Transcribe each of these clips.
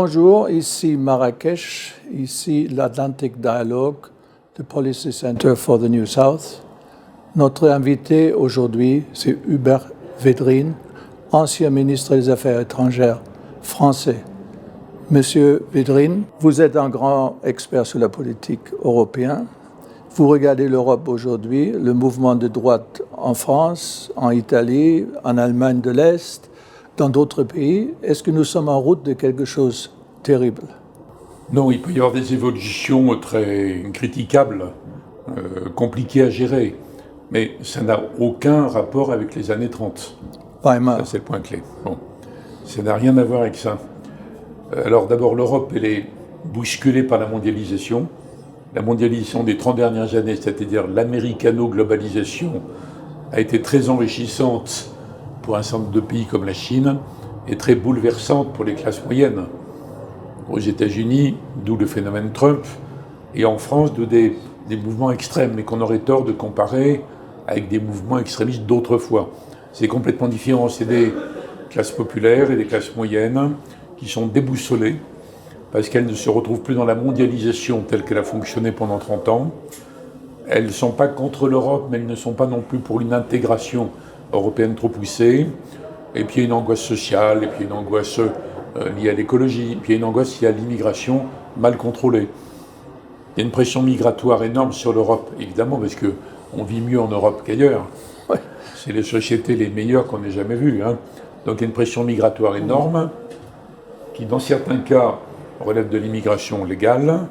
Bonjour, ici Marrakech, ici l'Atlantic Dialogue, the Policy Center for the New South. Notre invité aujourd'hui, c'est Hubert Védrine, ancien ministre des Affaires étrangères français. Monsieur Védrine, vous êtes un grand expert sur la politique européenne. Vous regardez l'Europe aujourd'hui, le mouvement de droite en France, en Italie, en Allemagne de l'Est, dans d'autres pays. Est-ce que nous sommes en route de quelque chose de terrible? Non, il peut y avoir des évolutions très critiquables, compliquées à gérer, mais ça n'a aucun rapport avec les années 30. Vraiment. Ça, c'est le point clé. Bon. Ça n'a rien à voir avec ça. Alors d'abord, l'Europe, elle est bousculée par la mondialisation. La mondialisation des 30 dernières années, c'est-à-dire l'américano-globalisation, a été très enrichissante pour un certain nombre de pays comme la Chine et très bouleversante pour les classes moyennes. Aux États-Unis, d'où le phénomène Trump, et en France, d'où des mouvements extrêmes, mais qu'on aurait tort de comparer avec des mouvements extrémistes d'autrefois. C'est complètement différent. C'est des classes populaires et des classes moyennes qui sont déboussolées parce qu'elles ne se retrouvent plus dans la mondialisation telle qu'elle a fonctionné pendant 30 ans. Elles ne sont pas contre l'Europe, mais elles ne sont pas non plus pour une intégration européenne trop poussée. Et puis il y a une angoisse sociale, et puis une angoisse liée à l'écologie, et puis il y a une angoisse liée à l'immigration mal contrôlée. Il y a une pression migratoire énorme sur l'Europe, évidemment, parce qu'on vit mieux en Europe qu'ailleurs. Ouais. C'est les sociétés les meilleures qu'on ait jamais vues. Hein. Donc il y a une pression migratoire énorme, qui dans certains cas relève de l'immigration légale,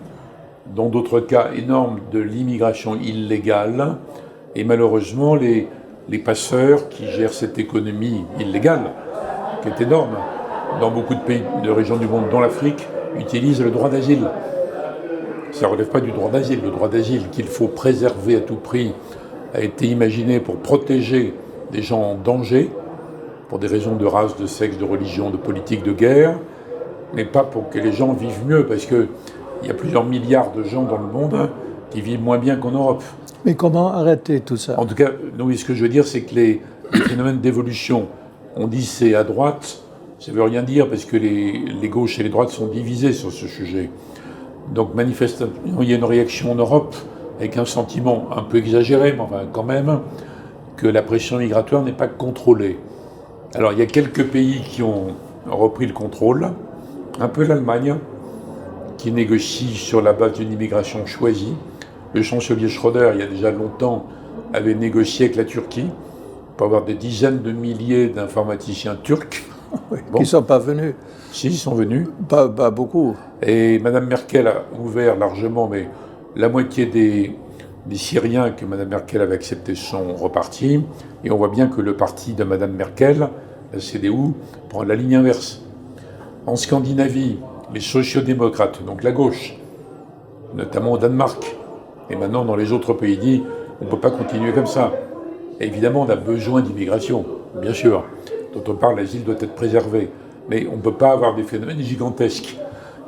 dans d'autres cas énormes de l'immigration illégale, et malheureusement les passeurs qui gèrent cette économie illégale, qui est énorme, dans beaucoup de pays, de régions du monde, dont l'Afrique, utilisent le droit d'asile. Ça ne relève pas du droit d'asile. Le droit d'asile qu'il faut préserver à tout prix a été imaginé pour protéger des gens en danger, pour des raisons de race, de sexe, de religion, de politique, de guerre, mais pas pour que les gens vivent mieux, parce qu'il y a plusieurs milliards de gens dans le monde qui vivent moins bien qu'en Europe. Mais comment arrêter tout ça? En tout cas, oui, ce que je veux dire, c'est que les phénomènes d'évolution, on dit c'est à droite, ça ne veut rien dire, parce que les gauches et les droites sont divisées sur ce sujet. Donc manifestement, il y a une réaction en Europe, avec un sentiment un peu exagéré, mais enfin quand même, que la pression migratoire n'est pas contrôlée. Alors il y a quelques pays qui ont repris le contrôle, un peu l'Allemagne, qui négocie sur la base d'une immigration choisie. Le chancelier Schröder, il y a déjà longtemps, avait négocié avec la Turquie pour avoir des dizaines de milliers d'informaticiens turcs. Oui, bon. Qui ne sont pas venus. Si, ils sont venus. Pas beaucoup. Et Mme Merkel a ouvert largement, mais la moitié des Syriens que Mme Merkel avait acceptés sont repartis. Et on voit bien que le parti de Mme Merkel, la CDU, prend la ligne inverse. En Scandinavie, les sociodémocrates, donc la gauche, notamment au Danemark, et maintenant dans les autres pays, disent on ne peut pas continuer comme ça. Et évidemment, on a besoin d'immigration, bien sûr. Dont on parle, l'asile doit être préservé. Mais on ne peut pas avoir des phénomènes gigantesques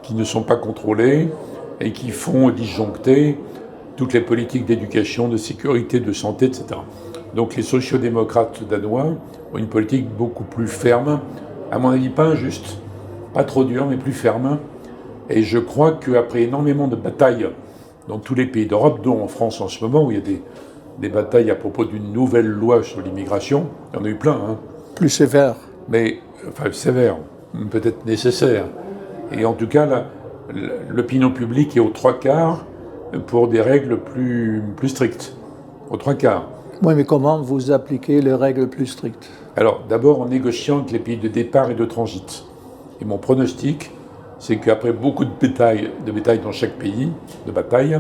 qui ne sont pas contrôlés et qui font disjoncter toutes les politiques d'éducation, de sécurité, de santé, etc. Donc les sociodémocrates danois ont une politique beaucoup plus ferme, à mon avis pas injuste, pas trop dure, mais plus ferme. Et je crois qu'après énormément de batailles dans tous les pays d'Europe, dont en France en ce moment, où il y a des batailles à propos d'une nouvelle loi sur l'immigration, il y en a eu plein. Hein. Plus sévère. Mais, enfin sévère, peut-être nécessaire. Et en tout cas, l'opinion publique est aux 3/4 pour des règles plus strictes. Aux 3/4. Oui, mais comment vous appliquez les règles plus strictes? Alors, d'abord en négociant avec les pays de départ et de transit. Et mon pronostic, c'est qu'après beaucoup de batailles dans chaque pays, de bataille,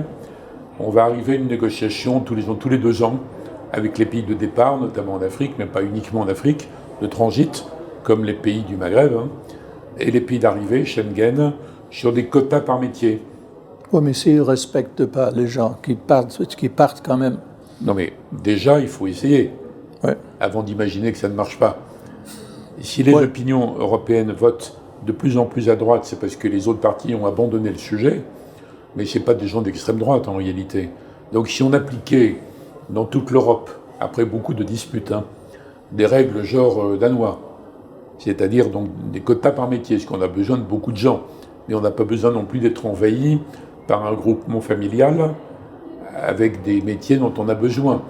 on va arriver à une négociation tous les 2 ans avec les pays de départ, notamment en Afrique, mais pas uniquement en Afrique, de transit, comme les pays du Maghreb, hein, et les pays d'arrivée, Schengen, sur des quotas par métier. Oui, mais s'ils ne respectent pas les gens qui partent quand même. Non, mais déjà, il faut essayer, ouais. Avant d'imaginer que ça ne marche pas. Et si les opinions européennes votent de plus en plus à droite, c'est parce que les autres partis ont abandonné le sujet, mais ce n'est pas des gens d'extrême droite en réalité. Donc si on appliquait dans toute l'Europe, après beaucoup de disputes, hein, des règles genre danois, c'est-à-dire donc des quotas par métier, parce qu'on a besoin de beaucoup de gens. mais on n'a pas besoin non plus d'être envahi par un groupement familial avec des métiers dont on a besoin.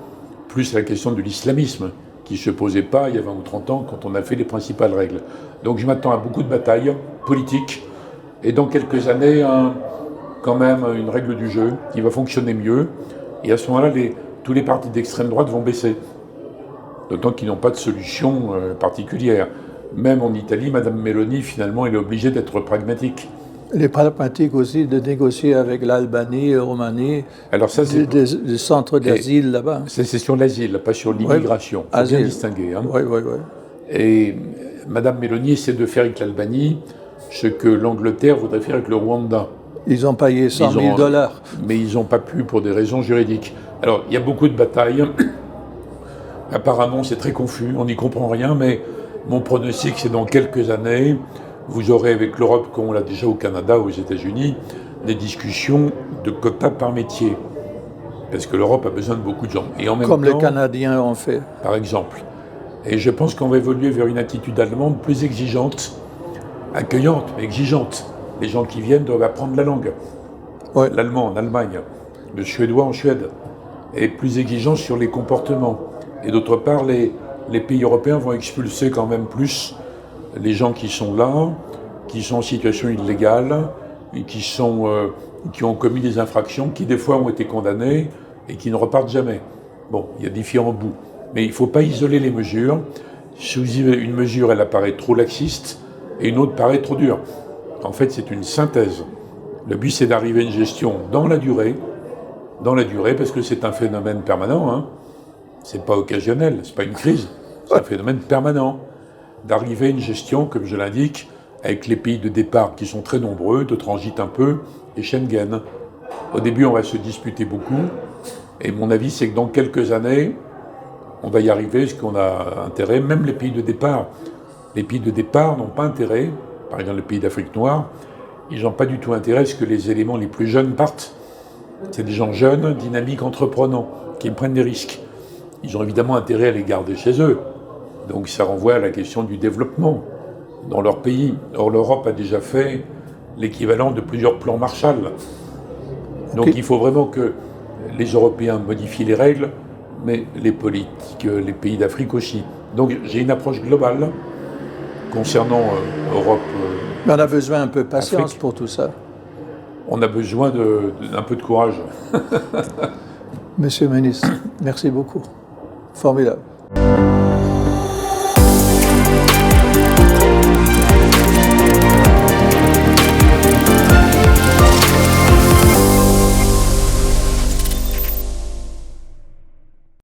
Plus la question de l'islamisme, qui ne se posait pas il y a 20 ou 30 ans quand on a fait les principales règles. Donc je m'attends à beaucoup de batailles politiques, et dans quelques années, quand même une règle du jeu qui va fonctionner mieux, et à ce moment-là, tous les partis d'extrême droite vont baisser. D'autant qu'ils n'ont pas de solution particulière. Même en Italie, Mme Meloni, finalement, elle est obligée d'être pragmatique. Elle est pragmatique aussi de négocier avec l'Albanie, la Roumanie, Alors ça, c'est des centres d'asile là-bas. C'est sur l'asile, pas sur l'immigration. Il faut bien distinguer. Hein. Oui. Et Mme Meloni essaie de faire avec l'Albanie ce que l'Angleterre voudrait faire avec le Rwanda. Ils ont payé $100 000. Mais ils n'ont pas pu pour des raisons juridiques. Alors, il y a beaucoup de batailles. Apparemment, c'est très confus, on n'y comprend rien, mais mon pronostic, c'est dans quelques années, vous aurez avec l'Europe, comme on l'a déjà au Canada, aux États-Unis, des discussions de quotas par métier. Parce que l'Europe a besoin de beaucoup de gens. Et en même comme temps, les Canadiens ont fait. Par exemple. Et je pense qu'on va évoluer vers une attitude allemande plus exigeante, accueillante, mais exigeante. Les gens qui viennent doivent apprendre la langue. Ouais. L'allemand en Allemagne, le suédois en Suède. Et plus exigeant sur les comportements. Et d'autre part, les pays européens vont expulser quand même plus les gens qui sont là, qui sont en situation illégale, et qui ont commis des infractions, qui des fois ont été condamnés et qui ne repartent jamais. Bon, il y a différents bouts. Mais il ne faut pas isoler les mesures. Une mesure, elle apparaît trop laxiste, et une autre paraît trop dure. En fait, c'est une synthèse. Le but, c'est d'arriver à une gestion dans la durée, parce que c'est un phénomène permanent, hein. C'est pas occasionnel, c'est pas une crise, c'est un phénomène permanent. D'arriver à une gestion, comme je l'indique, avec les pays de départ qui sont très nombreux, de transit un peu, et Schengen. Au début, on va se disputer beaucoup, et mon avis, c'est que dans quelques années, on va y arriver, parce qu'on a intérêt, même les pays de départ. Les pays de départ n'ont pas intérêt, par exemple les pays d'Afrique noire, ils n'ont pas du tout intérêt à ce que les éléments les plus jeunes partent. C'est des gens jeunes, dynamiques, entreprenants, qui prennent des risques. Ils ont évidemment intérêt à les garder chez eux. Donc ça renvoie à la question du développement dans leur pays. Or l'Europe a déjà fait l'équivalent de plusieurs plans Marshall. Donc il faut vraiment que les Européens modifient les règles, mais les politiques, les pays d'Afrique aussi. Donc j'ai une approche globale concernant Europe. Mais on a besoin un peu de patience Afrique. pour tout ça. On a besoin d'un peu de courage. Monsieur le ministre, merci beaucoup. Formidable.